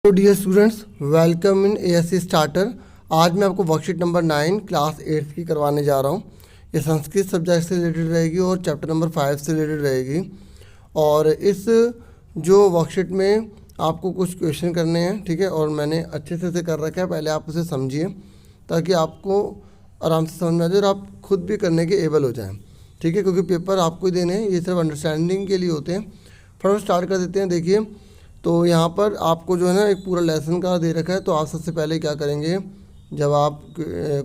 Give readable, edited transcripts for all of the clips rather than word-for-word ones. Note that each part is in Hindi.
तो dear students, welcome in ASC starter. आज मैं आपको वर्कशीट नंबर 9 क्लास 8 की करवाने जा रहा हूँ। ये संस्कृत सब्जेक्ट से रिलेटेड रहेगी और चैप्टर नंबर 5 से रिलेटेड रहेगी। और इस जो वर्कशीट में आपको कुछ क्वेश्चन करने हैं, ठीक है, और मैंने अच्छे से इसे कर रखा है। पहले आप उसे समझिए ताकि आपको आराम से समझ में आ जाए और आप खुद भी करने के एबल हो जाएँ, ठीक है, क्योंकि पेपर आपको ही देने हैं, ये सिर्फ अंडरस्टैंडिंग के लिए होते हैं। फटाफट स्टार्ट कर देते हैं। देखिए, तो यहाँ पर आपको जो है ना एक पूरा लेसन का दे रखा है। तो आप सबसे पहले क्या करेंगे, जब आप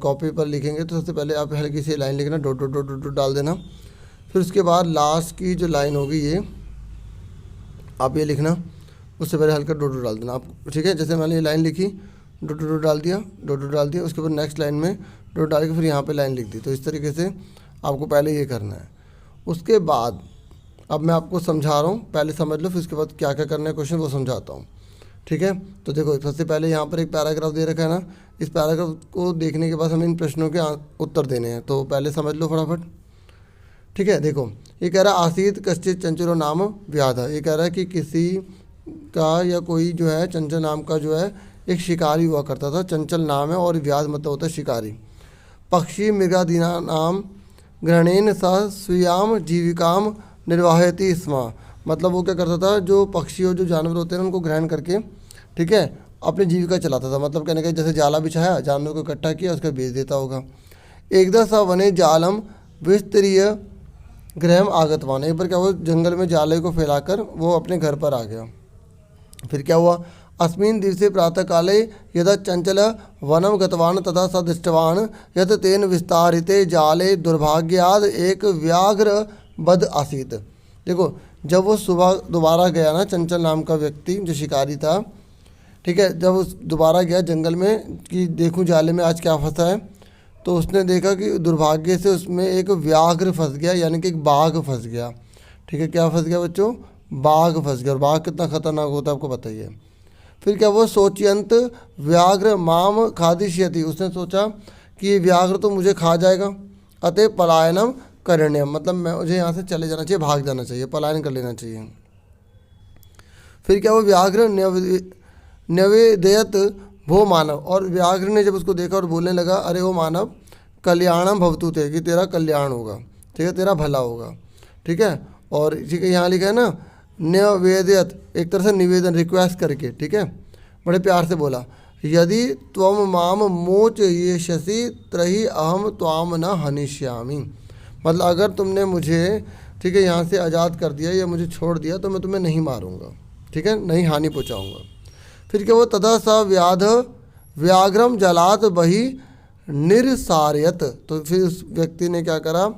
कॉपी पर लिखेंगे तो सबसे पहले आप हल्की सी लाइन लिखना, डॉट डॉट डॉट डॉट डाल देना। फिर उसके बाद लास्ट की जो लाइन होगी ये आप ये लिखना, उससे पहले हल्का डॉट डॉट डाल देना आप, ठीक है। जैसे मैंने ये लाइन लिखी, डॉट डॉट डाल दिया, डॉट डॉट डाल दिया, उसके बाद नेक्स्ट लाइन में डॉट डाल के फिर यहाँ पर लाइन लिख दी। तो इस तरीके से आपको पहले ये करना है। उसके बाद अब मैं आपको समझा रहा हूँ, पहले समझ लो, फिर उसके बाद क्या क्या करना है क्वेश्चन वो समझाता हूँ, ठीक है। तो देखो, सबसे पहले यहाँ पर एक पैराग्राफ दे रखा है ना, इस पैराग्राफ को देखने के बाद हमें इन प्रश्नों के उत्तर देने हैं। तो पहले समझ लो फटाफट, ठीक है। देखो, ये कह रहा है आसीत कश्चित चंचलो नाम व्याधा। ये कह रहा है कि किसी का या कोई जो है चंचल नाम का जो है एक शिकारी हुआ करता था। चंचल नाम है और व्याध मतलब होता है शिकारी। पक्षी मृगादीना नाम ग्रहणेन सह स्वीयाम जीविकाम निर्वाहती स्म। मतलब वो क्या करता था, जो पक्षी और जो जानवर होते हैं उनको ग्रहण करके, ठीक है, अपनी जीविका चलाता था। मतलब कहने का जैसे जाला बिछाया, जानवर को इकट्ठा किया, उसका बेच देता होगा। एकदा सा वने जालम विस्तरीय गृहम आगतवान। एक बार क्या हुआ, जंगल में जाले को फैलाकर वो अपने घर पर आ गया। फिर क्या हुआ, अस्मिन् दिवसे प्रातः काले यदा चंचल वनम गतवान तथा स दृष्टवान यत तेन विस्तारिते जाले दुर्भाग्याद एक व्याघ्र बद आसीत। देखो, जब वो सुबह दोबारा गया ना, चंचल नाम का व्यक्ति जो शिकारी था, ठीक है, जब उस दोबारा गया जंगल में कि देखूं जाले में आज क्या फंसा है, तो उसने देखा कि दुर्भाग्य से उसमें एक व्याघ्र फंस गया, यानी कि एक बाघ फंस गया, ठीक है। क्या फंस गया बच्चों, बाघ फंस गया। और बाघ कितना खतरनाक होता है आपको बताइए। फिर क्या, वो सोच्यंत व्याघ्र माम खादिष्यति। उसने सोचा कि ये व्याघ्र तो मुझे खा जाएगा। अतः पलायनम करण्य, मतलब मैं मुझे यहाँ से चले जाना चाहिए, भाग जाना चाहिए, पलायन कर लेना चाहिए। फिर क्या, वो व्याघ्र न्यवेदयत भो मानव। और व्याघ्र ने जब उसको देखा और बोलने लगा, अरे वो मानव कल्याणम भवतु थे, कि तेरा कल्याण होगा, ठीक है, तेरा भला होगा, ठीक है। और ठीक है, यहाँ लिखा है ना न्यवेदयत, एक तरह से निवेदन, रिक्वेस्ट करके, ठीक है, बड़े प्यार से बोला, यदि त्वम माम मोच ये शशि त्रही अहम त्वाम न हनिष्यामी। मतलब अगर तुमने मुझे, ठीक है, यहाँ से आज़ाद कर दिया या मुझे छोड़ दिया तो मैं तुम्हें नहीं मारूंगा, ठीक है, नहीं हानि पहुँचाऊँगा। फिर क्या, वो तथा स व्याध व्याघ्रम जलात बही निरसार्यत। तो फिर उस व्यक्ति ने क्या करा,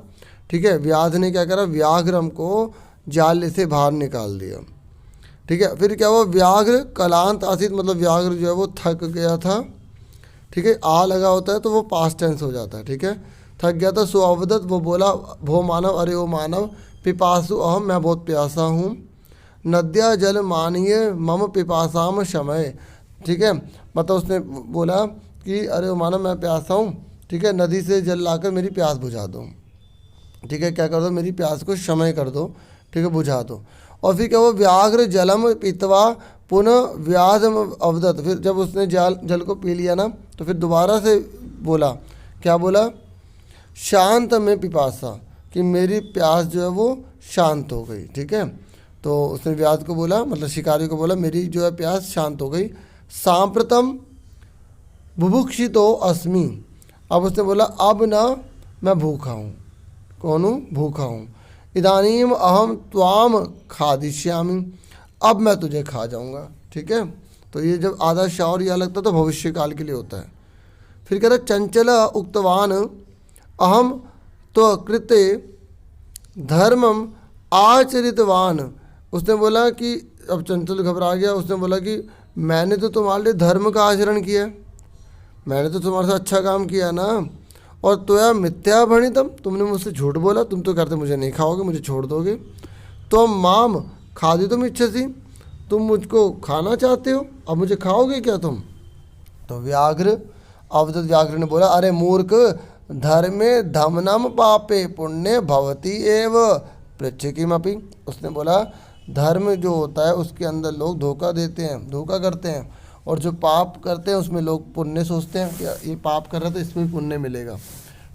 ठीक है, व्याध ने क्या करा, व्याघ्रम को जाल से बाहर निकाल दिया, ठीक है। फिर क्या हुआ, व्याघ्र कलांत आसित, मतलब व्याघ्र जो है वो थक गया था, ठीक है, आ लगा होता है तो वो पास्ट टेंस हो जाता है, ठीक है, थक गया था। सो अवदत, वो बोला, भो मानव, अरे वो मानव, पिपासु अहम, मैं बहुत प्यासा हूँ। नद्या जल मानिए मम पिपासाम शमय, ठीक है, मतलब उसने बोला कि अरे वो मानव, मैं प्यासा हूँ, ठीक है, नदी से जल लाकर मेरी प्यास बुझा दो, ठीक है, क्या कर दो, मेरी प्यास को शमय कर दो, ठीक है, बुझा दो। और फिर क्या, वो व्याघ्र जलम पीतवा पुनः व्याध अवदत। फिर जब उसने जल को पी लिया ना, तो फिर दोबारा से बोला, क्या बोला, शांत में पिपासा, कि मेरी प्यास जो है वो शांत हो गई, ठीक है। तो उसने व्याध को बोला, मतलब शिकारी को बोला, मेरी जो है प्यास शांत हो गई। सांप्रतम बुभुक्षितो अस्मि। अब उसने बोला, अब ना मैं भूखा हूँ, कौन हूँ, भूखा हूँ। इदानीम अहम त्वाम खादिष्यामि, अब मैं तुझे खा जाऊँगा, ठीक है। तो ये जब आधा शावर यह लगता तो भविष्य काल के लिए होता है। फिर कह रहा, चंचल उक्तवान अहम तो कृते धर्मम आचरितवान। उसने बोला कि, अब चंचल घबरा गया, उसने बोला कि मैंने तो तुम्हारे लिए धर्म का आचरण किया, मैंने तो तुम्हारे साथ अच्छा काम किया ना। और त्वया मिथ्या भणितम, तुमने मुझसे झूठ बोला, तुम तो कहते मुझे नहीं खाओगे, मुझे छोड़ दोगे। तो माम खादितुम इच्छसि, तुम मुझको खाना चाहते हो, अब मुझे खाओगे क्या तुम। तो व्याघ्र अवदत व्याघ्र ने बोला, अरे मूर्ख, धर्मे धमनम पापे पुण्य भवती एव पृच्छकिमपि। उसने बोला, धर्म जो होता है उसके अंदर लोग धोखा देते हैं, धोखा करते हैं, और जो पाप करते हैं उसमें लोग पुण्य सोचते हैं कि ये पाप कर रहा है तो इसमें भी पुण्य मिलेगा।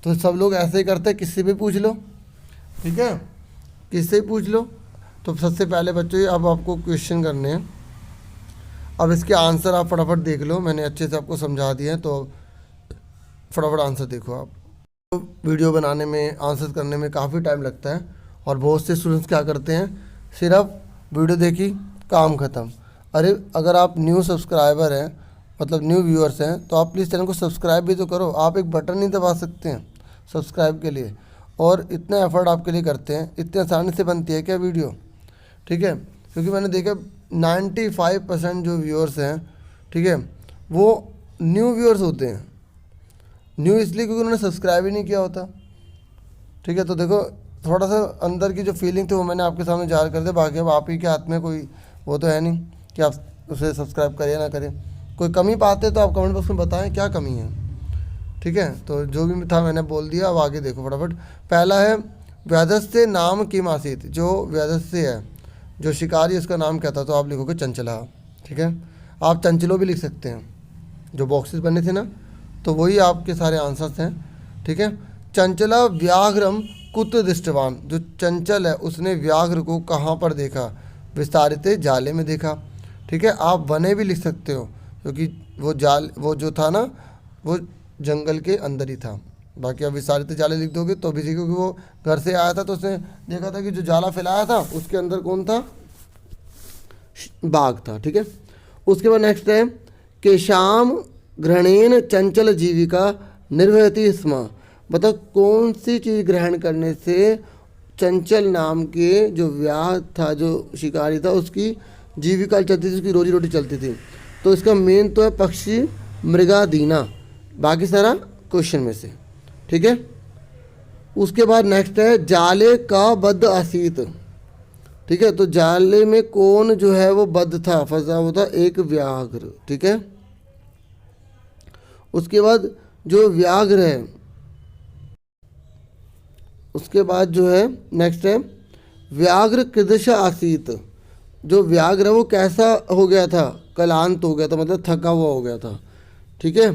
तो सब लोग ऐसे ही करते हैं, किससे भी पूछ लो, ठीक है, किससे भी पूछ लो। तो सबसे पहले बच्चों ये अब आपको क्वेश्चन करने हैं। अब इसके आंसर आप फटाफट देख लो, मैंने अच्छे से आपको समझा दिया है, तो फटाफट आंसर देखो आप। तो वीडियो बनाने में, आंसर करने में काफ़ी टाइम लगता है, और बहुत से स्टूडेंट्स क्या करते हैं, सिर्फ वीडियो देखी, काम ख़त्म। अरे अगर आप न्यू सब्सक्राइबर हैं, मतलब न्यू व्यूअर्स हैं, तो आप प्लीज़ चैनल को सब्सक्राइब भी तो करो। आप एक बटन नहीं दबा सकते हैं सब्सक्राइब के लिए, और इतना एफर्ट आपके लिए करते हैं, इतनी आसानी से बनती है क्या वीडियो, ठीक है। क्योंकि मैंने देखा 95% जो व्यूअर्स हैं, ठीक है, वो न्यू व्यूअर्स होते हैं। न्यू इसलिए क्योंकि उन्होंने सब्सक्राइब ही नहीं किया होता, ठीक है। तो देखो थोड़ा सा अंदर की जो फीलिंग थी वो मैंने आपके सामने जाहिर कर दिया। बाकी अब आप ही के हाथ में कोई वो तो है नहीं कि आप उसे सब्सक्राइब करें ना करें। कोई कमी पाते तो आप कमेंट बॉक्स में बताएं क्या कमी है, ठीक है। तो जो भी था मैंने बोल दिया, अब आगे देखो फटाफट। पहला है व्याधस्य नाम किम आसीत। जो व्याधस्य है, जो शिकारी, उसका नाम क्या था, तो आप लिखोगे चंचला, ठीक है। आप चंचलो भी लिख सकते हैं, जो बॉक्सेस बने थे ना, तो वही आपके सारे आंसर्स हैं, ठीक है। चंचला व्याघ्रम कुत्र दृष्टवान। जो चंचल है उसने व्याघ्र को कहाँ पर देखा, विस्तारित जाले में देखा, ठीक है। आप वने भी लिख सकते हो, क्योंकि वो जो था ना, वो जंगल के अंदर ही था। बाकी आप विस्तारित जाले लिख दोगे तो भी, क्योंकि वो घर से आया था तो उसने देखा था कि जो जाला फैलाया था उसके अंदर कौन था, बाघ था, ठीक है। उसके बाद नेक्स्ट है केशाम ग्रहणेन चंचल जीविका निर्भयति स्म। मतलब कौन सी चीज़ ग्रहण करने से चंचल नाम के जो व्याघ्र था, जो शिकारी था, उसकी जीविका चलती थी, उसकी रोजी रोटी चलती थी। तो इसका मेन तो है पक्षी मृगादीना, बाकी सारा क्वेश्चन में से, ठीक है। उसके बाद नेक्स्ट है जाले का बद्ध आसीत, ठीक है। तो जाले में कौन जो है वो बद्ध था, फंसा हुआ था, एक व्याघ्र, ठीक है। उसके बाद जो व्याघ्र है, उसके बाद जो है नेक्स्ट है व्याघ्र कीदृश आसीत। जो व्याघ्र है वो कैसा हो गया था, क्लांत हो गया था, मतलब थका हुआ हो गया था, ठीक है।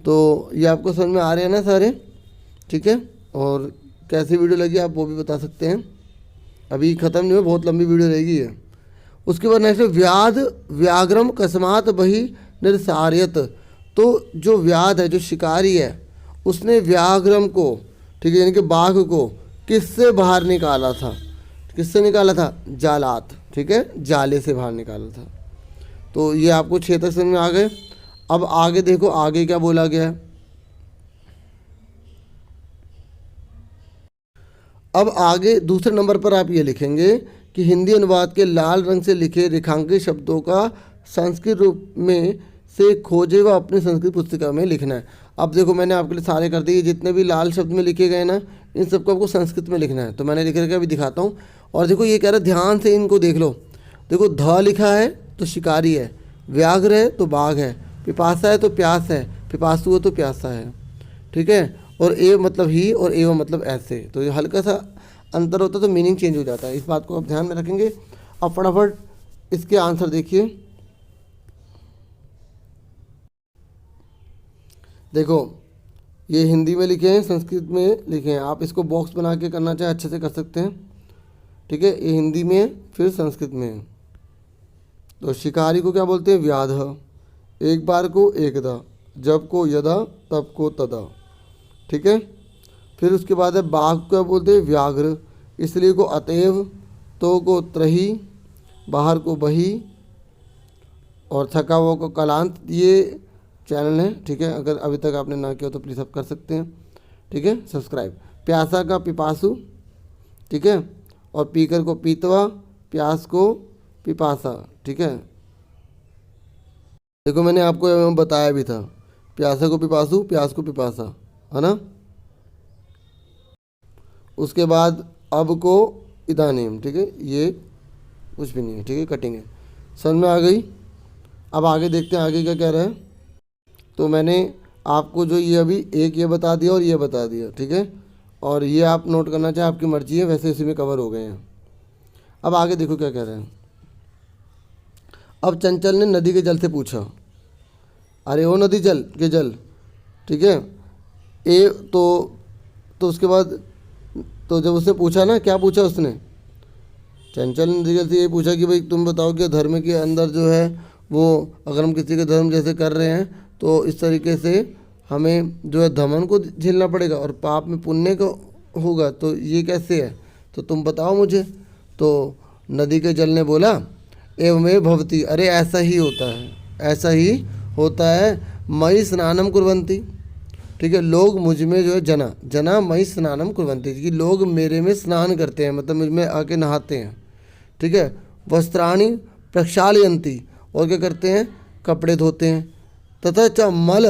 तो ये आपको समझ में आ रहे हैं ना सारे, ठीक है। और कैसी वीडियो लगी आप वो भी बता सकते हैं, अभी ख़त्म नहीं हुआ, बहुत लंबी वीडियो रहेगी है। उसके बाद नेक्स्ट व्याध व्याघ्रम कस्मात बही निर्सार्यत। तो जो व्याध है, जो शिकारी है, उसने व्याघ्रम को, ठीक है, यानी कि बाघ को किससे बाहर निकाला था, किससे निकाला था, जालात, ठीक है, जाले से बाहर निकाला था। तो ये आपको 6 तक समझ में आ गए। अब आगे देखो आगे क्या बोला गया है। अब आगे दूसरे नंबर पर आप ये लिखेंगे कि हिंदी अनुवाद के लाल रंग से लिखे रेखांकित शब्दों का संस्कृत रूप में से खोजे व अपनी संस्कृत पुस्तिका में लिखना है। अब देखो मैंने आपके लिए सारे कर दिए, जितने भी लाल शब्द में लिखे गए ना, इन सबको आपको संस्कृत में लिखना है। तो मैंने लिख रखा, अभी दिखाता हूँ। और देखो ये कह रहा है ध्यान से इनको देख लो। देखो ध लिखा है तो शिकारी है, व्याघ्र है तो बाघ है, पिपासा है तो प्यास है, पिपासु है तो प्यासा है, ठीक है। और एव मतलब ही और एवं मतलब ऐसे। तो ये हल्का सा अंतर होता है तो मीनिंग चेंज हो जाता है, इस बात को आप ध्यान में रखेंगे। अब फटाफट इसके आंसर देखिए। देखो ये हिंदी में लिखे हैं, संस्कृत में लिखे हैं। आप इसको बॉक्स बना के करना चाहे अच्छे से कर सकते हैं, ठीक है। ये हिंदी में है, फिर संस्कृत में है। तो शिकारी को क्या बोलते हैं, व्याध। एक बार को एकदा, जब को यदा, तब को तदा, ठीक है। फिर उसके बाद है बाघ को क्या बोलते हैं, व्याघ्र। इसलिए को अतएव, तो को त्रही, बाहर को बही, और थका हुआ को कलांत। ये चैनल है, ठीक है। अगर अभी तक आपने ना किया तो प्लीज़ आप कर सकते हैं, ठीक है, सब्सक्राइब। प्यासा का पिपासु, ठीक है। और पीकर को पीतवा, प्यास को पिपासा, ठीक है। देखो मैंने आपको बताया भी था, प्यासा को पिपासु, प्यास को पिपासा, है ना। उसके बाद अब को इदानीम, ठीक है, ये कुछ भी नहीं है, ठीक है, कटिंग है। समझ में आ गई। अब आगे देखते हैं आगे क्या कह रहा है। तो मैंने आपको जो ये अभी एक ये बता दिया और ये बता दिया, ठीक है। और ये आप नोट करना चाहे आपकी मर्जी है, वैसे इसी में कवर हो गए हैं। अब आगे देखो क्या कह रहे हैं। अब चंचल ने नदी के जल से पूछा, अरे ओ नदी जल के जल, ठीक है। ए तो उसके बाद तो जब उसने पूछा ना, क्या पूछा उसने, चंचल नदी जल से ये पूछा कि भाई तुम बताओ कि धर्म के अंदर जो है वो, अगर हम किसी के धर्म जैसे कर रहे हैं तो इस तरीके से हमें जो है धमन को झेलना पड़ेगा और पाप में पुण्य को होगा, तो ये कैसे है, तो तुम बताओ मुझे। तो नदी के जल ने बोला एवमेव भवती, अरे ऐसा ही होता है, ऐसा ही होता है। मयि स्नानम कुर्वन्ति, ठीक है, लोग मुझ में जो है जना मयि स्नानम कुर्वन्ति, कि लोग मेरे में स्नान करते हैं, मतलब मुझ में आके नहाते हैं, ठीक है। वस्त्राणि प्रक्षालयन्ति, और क्या करते हैं, कपड़े धोते हैं। तथा च मल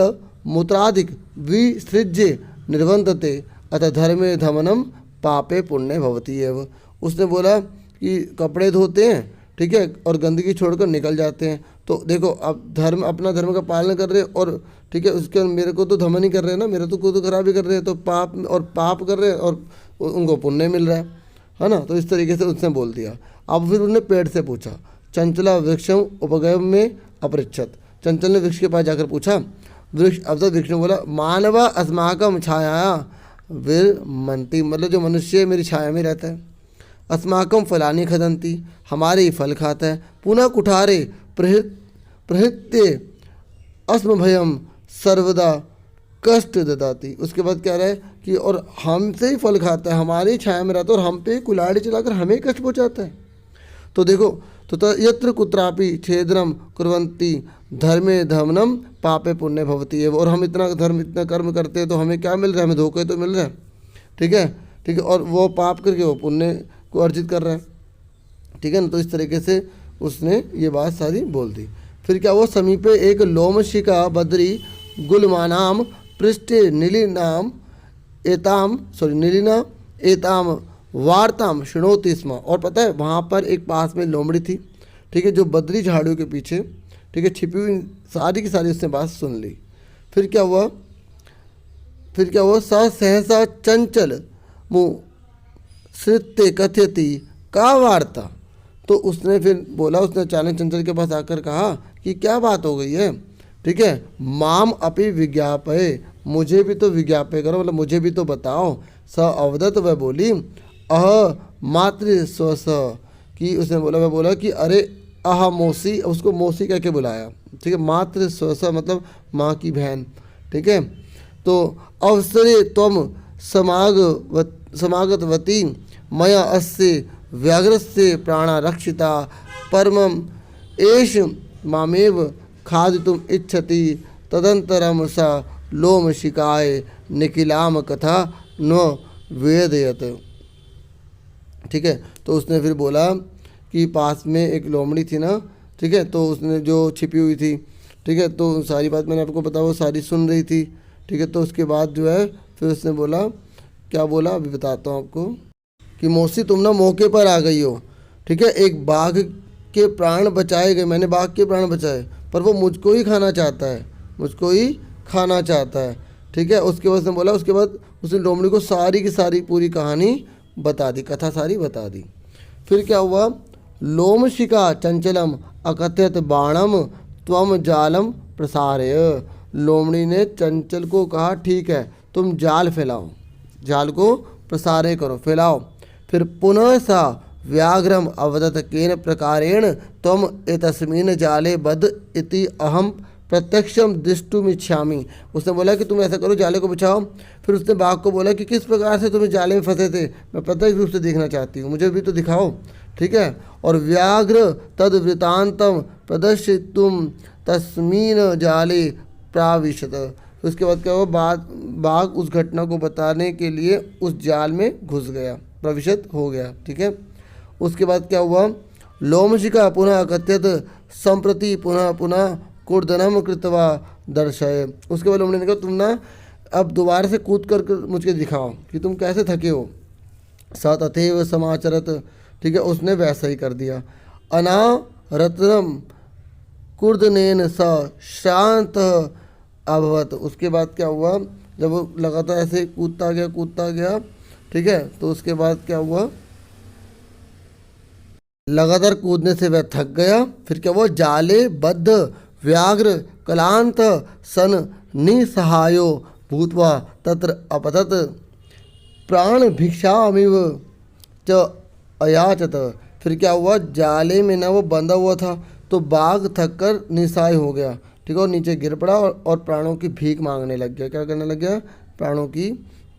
मूत्रादिक विसृज्य निर्वंतते अतः धर्मे धमनम पापे पुण्य भवती एव। उसने बोला कि कपड़े धोते हैं, ठीक है, और गंदगी छोड़कर निकल जाते हैं। तो देखो अब धर्म, अपना धर्म का पालन कर रहे हैं और ठीक है, उसके मेरे को तो धमन ही कर रहे हैं ना, मेरे तो खराबी कर रहे हैं, तो पाप कर रहे हैं और उनको पुण्य मिल रहा है ना। तो इस तरीके से उसने बोल दिया। अब फिर उन्होंने पेड़ से पूछा, चंचला वृक्षम उपगम में अपृच्छत, चंचल ने वृक्ष के पास जाकर पूछा। अब तो वृक्ष ने बोला मानवा अस्माकम छाया विरमंती, मतलब जो मनुष्य मेरी छाया में रहता है। अस्माकम फलानी खदंती, हमारे ही फल खाता है। पुनः कुठारे प्रहृत्य अस्म भयम सर्वदा कष्ट ददाती, उसके बाद क्या रहा है कि और हमसे ही फल खाता है, हमारी छाया में रहता है और हम पे कुल्हाड़ी चलाकर हमें कष्ट पहुँचाता है। तो देखो, तो यत्र कुत्रापि छेदनम कुर्वन्ति धर्मे धमनम पापे पुण्य भवती है। और हम इतना धर्म इतना कर्म करते हैं तो हमें क्या मिल रहा है, हमें धोखे तो मिल रहा है, ठीक है, ठीक है, और वो पाप करके वो पुण्य को अर्जित कर रहा है, ठीक है ना। तो इस तरीके से उसने ये बात सारी बोल दी। फिर क्या, वो समीपे एक लोमशिका बद्री गुलमानाम पृष्ठे नीलिना एताम वार्ताम शृणोति स्म, और पता है वहाँ पर एक पास में लोमड़ी थी, ठीक है, जो बद्री झाड़ियों के पीछे, ठीक है, छिपी हुई सारी की सारी उसने बात सुन ली। फिर क्या हुआ, स सहसा चंचल मुँह श्रुत्य कथयति का वार्ता, तो उसने फिर बोला, उसने अचानक चंचल के पास आकर कहा कि क्या बात हो गई है, ठीक है। माम अपि विज्ञापय, मुझे भी तो विज्ञापय करो, मतलब मुझे भी तो बताओ। स अवदत, वह बोली अह मातृ स्वस, कि उसने बोला, वह बोला कि अरे अह मौसी, उसको मौसी कह के बुलाया, ठीक है। मातृ स्वस मतलब माँ की बहन, ठीक है। तो अवसरे त्वम समागतवती मया अस्य व्याघ्रस्य प्राणा रक्षिता परमम एष मामेव खादितुम इच्छति तदंतरम सा लोमशिकाय निखिलाम कथा न वेदयत, ठीक है। तो उसने फिर बोला कि पास में एक लोमड़ी थी ना, ठीक है, तो उसने जो छिपी हुई थी, ठीक है, तो सारी बात मैंने आपको बताया, वो सारी सुन रही थी, ठीक है। तो उसके बाद जो है फिर उसने बोला, क्या बोला अभी बताता हूँ आपको, कि मौसी तुम ना मौके पर आ गई हो, ठीक है, एक बाघ के प्राण बचाए गए, मैंने बाघ के प्राण बचाए, पर वो मुझको ही खाना चाहता है, मुझको ही खाना चाहता है, ठीक है। उसके बाद उसने बोला, उसके बाद उसने लोमड़ी को सारी की सारी पूरी कहानी बता दी, कथा सारी बता दी। फिर क्या हुआ, लोमशिका चंचलम अकथयत बाणम त्वम जालम प्रसारय, लोमड़ी ने चंचल को कहा ठीक है तुम जाल फैलाओ, जाल को प्रसारय करो, फैलाओ। फिर पुनः सा व्याघ्रम अवदत केन प्रकारेण त्वम एतस्मिन् जाले बद्ध इति अहम प्रत्यक्षम दृष्टुमिच्छामि, उसने बोला कि तुम ऐसा करो, जाले को बिछाओ। फिर उसने बाघ को बोला कि किस प्रकार से तुम जाले में फंसे थे, मैं प्रत्यक्ष रूप से देखना चाहती हूँ, मुझे भी तो दिखाओ, ठीक है। और व्याघ्र तद वृतांतम प्रदर्शितुम तस्मीन जाले प्राविशत, उसके बाद क्या हुआ, बाघ उस घटना को बताने के लिए उस जाल में घुस गया, प्रविशत हो गया, ठीक है। उसके बाद क्या हुआ, लोमशिका पुनः कथ्यत संप्रति पुनः पुनः कूर्दनम कृतवा दर्शय, उसके बाद लोमड़ी ने कहा तुम ना अब दोबारा से कूद कर मुझे दिखाओ कि तुम कैसे थके हो। स तथैव समाचरत, ठीक है, उसने वैसा ही कर दिया। अनारत्नम कूर्दनेन स शांत अभवत, उसके बाद क्या हुआ, जब वो लगातार ऐसे कूदता गया, ठीक है, तो उसके बाद क्या हुआ, लगातार कूदने से वह थक गया। फिर क्या हुआ, जाले बद्ध व्याघ्र कलांत सन निसहायो भूत्वा तत्र अपतत प्राण भिक्षामिव च अयाचत। फिर क्या हुआ, जाले में ना वो बंधा हुआ था तो बाघ थक कर निस्सहाय हो गया, ठीक है, और नीचे गिर पड़ा और प्राणों की भीख मांगने लग गया। क्या करने लग गया, प्राणों की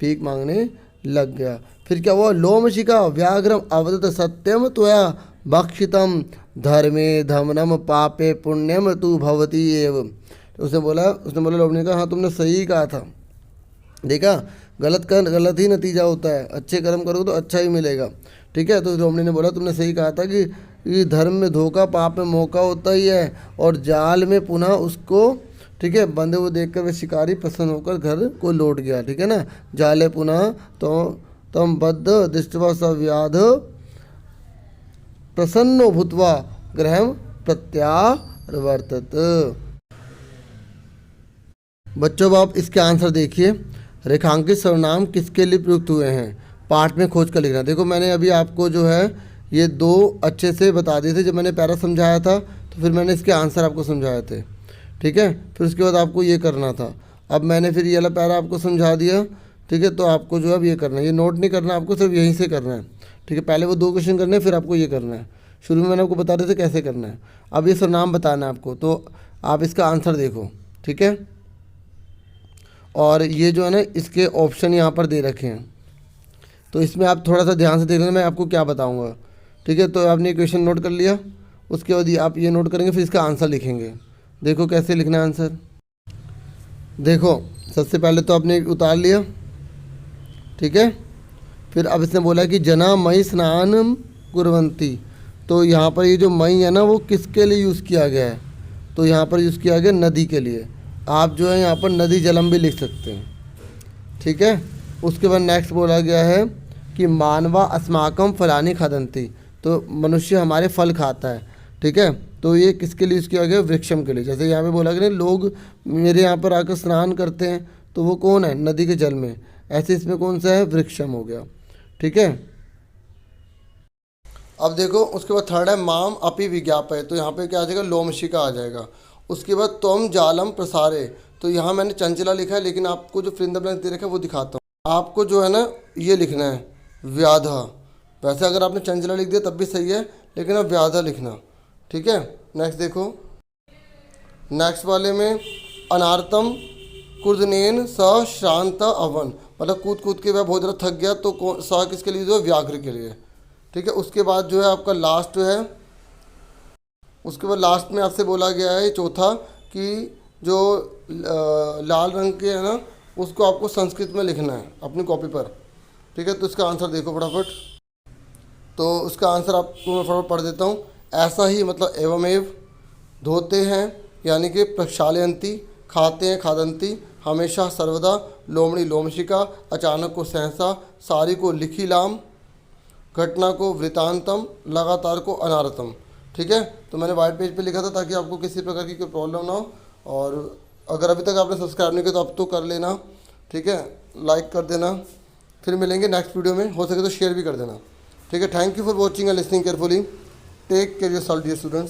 भीख मांगने लग गया। फिर क्या हुआ, लोमशिका व्याघ्रम अवदत सत्यम त्वया भक्षितम धर्मे धमनम पापे पुण्यम तु भवती एव। उसने बोला लोमड़ी ने कहा, हाँ तुमने सही कहा था, देखा गलत ही नतीजा होता है, अच्छे कर्म करोगे तो अच्छा ही मिलेगा, ठीक है। तो लोमड़ी ने बोला तुमने सही कहा था कि धर्म में धोखा पाप में मौका होता ही है, और जाल में पुनः उसको, ठीक है, बंधे हुए देखकर वह शिकारी प्रसन्न होकर घर को लौट गया, ठीक है ना। जाले पुनः तो तम बद्ध दृष्टवा सव्याध प्रसन्नो भूत्वा गृहं प्रत्यावर्तत। बच्चों अब आप इसके आंसर देखिए। रेखांकित सर्वनाम किसके लिए प्रयुक्त हुए हैं, पाठ में खोज कर लिखना। देखो मैंने अभी आपको जो है ये दो अच्छे से बता दिए थे, जब मैंने पैरा समझाया था तो फिर मैंने इसके आंसर आपको समझाए थे, ठीक है। फिर उसके बाद आपको ये करना था। अब मैंने फिर ये वाला पैरा आपको समझा दिया, ठीक है, तो आपको जो है अब ये करना है, ये नोट नहीं करना आपको, सिर्फ यहीं से करना है, ठीक है। पहले वो 2 क्वेश्चन करने हैं, फिर आपको ये करना है। शुरू में मैंने आपको बता रहे थे कैसे करना है। अब ये सर्वनाम बताना है आपको, तो आप इसका आंसर देखो, ठीक है। और ये जो है ना इसके ऑप्शन यहाँ पर दे रखे हैं, तो इसमें आप थोड़ा सा ध्यान से देख लेना मैं आपको क्या बताऊँगा, ठीक है। तो आपने क्वेश्चन नोट कर लिया, उसके बाद आप ये नोट करेंगे, फिर इसका आंसर लिखेंगे। देखो कैसे लिखना है आंसर। देखो सबसे पहले तो आपने उतार लिया, ठीक है। फिर अब इसने बोला कि जना मई स्नान कुर्वन्ति, तो यहाँ पर ये जो मई है ना वो किसके लिए यूज़ किया गया है, तो यहाँ पर यूज़ किया गया नदी के लिए। आप जो है यहाँ पर नदी जलम भी लिख सकते हैं, ठीक है। उसके बाद नेक्स्ट बोला गया है कि मानवा अस्माकम फलानी खादंती, तो मनुष्य हमारे फल खाता है, ठीक है। तो ये किसके लिए यूज़ किया गया, वृक्षम के लिए। जैसे यहाँ पे बोला गया लोग मेरे यहाँ पर आकर स्नान करते हैं, तो वो कौन है, नदी के जल में, ऐसे इसमें कौन सा है, वृक्षम हो गया, ठीक है। अब देखो उसके बाद थर्ड है माम अपि विज्ञापय, तो यहाँ पे क्या आ जाएगा, लोमशिका आ जाएगा। उसके बाद त्वम जालम प्रसारे, तो यहाँ मैंने चंचला लिखा है, लेकिन आपको जो फिर द ब्लैंक दे रखा है वो दिखाता हूँ। आपको जो है ना ये लिखना है व्याधा, वैसे अगर आपने चंचला लिख दिया तब भी सही है, लेकिन अब व्याधा लिखना, ठीक है। नेक्स्ट देखो, नेक्स्ट वाले में अनार्तम कुर्दनेन स श्रांत अवन, मतलब कूद कूद के वह बहुत ज़्यादा थक गया, तो स किसके लिए, जो व्याघ्र के लिए, ठीक है। उसके बाद जो है आपका लास्ट जो है, उसके बाद लास्ट में आपसे बोला गया है चौथा कि जो लाल रंग के है ना उसको आपको संस्कृत में लिखना है अपनी कॉपी पर, ठीक है। तो इसका आंसर देखो फटाफट। तो उसका आंसर आपको मैं फटाफट पढ़ देता हूँ। ऐसा ही मतलब एवमेव, धोते हैं यानी कि प्रक्षालयंती, खाते हैं खादंती, हमेशा सर्वदा, लोमड़ी लोमशिका, अचानक को सहसा, सारी को लिखी लाम, घटना को वृतांतम, लगातार को अनारतम, ठीक है। तो मैंने वाइट पेज पे लिखा था ताकि आपको किसी प्रकार की कोई प्रॉब्लम ना हो। और अगर अभी तक आपने सब्सक्राइब नहीं किया तो अब तो कर लेना, ठीक है, लाइक कर देना। फिर मिलेंगे नेक्स्ट वीडियो में, हो सके तो शेयर भी कर देना, ठीक है। Thank you for watching and listening carefully. Take care yourself dear students.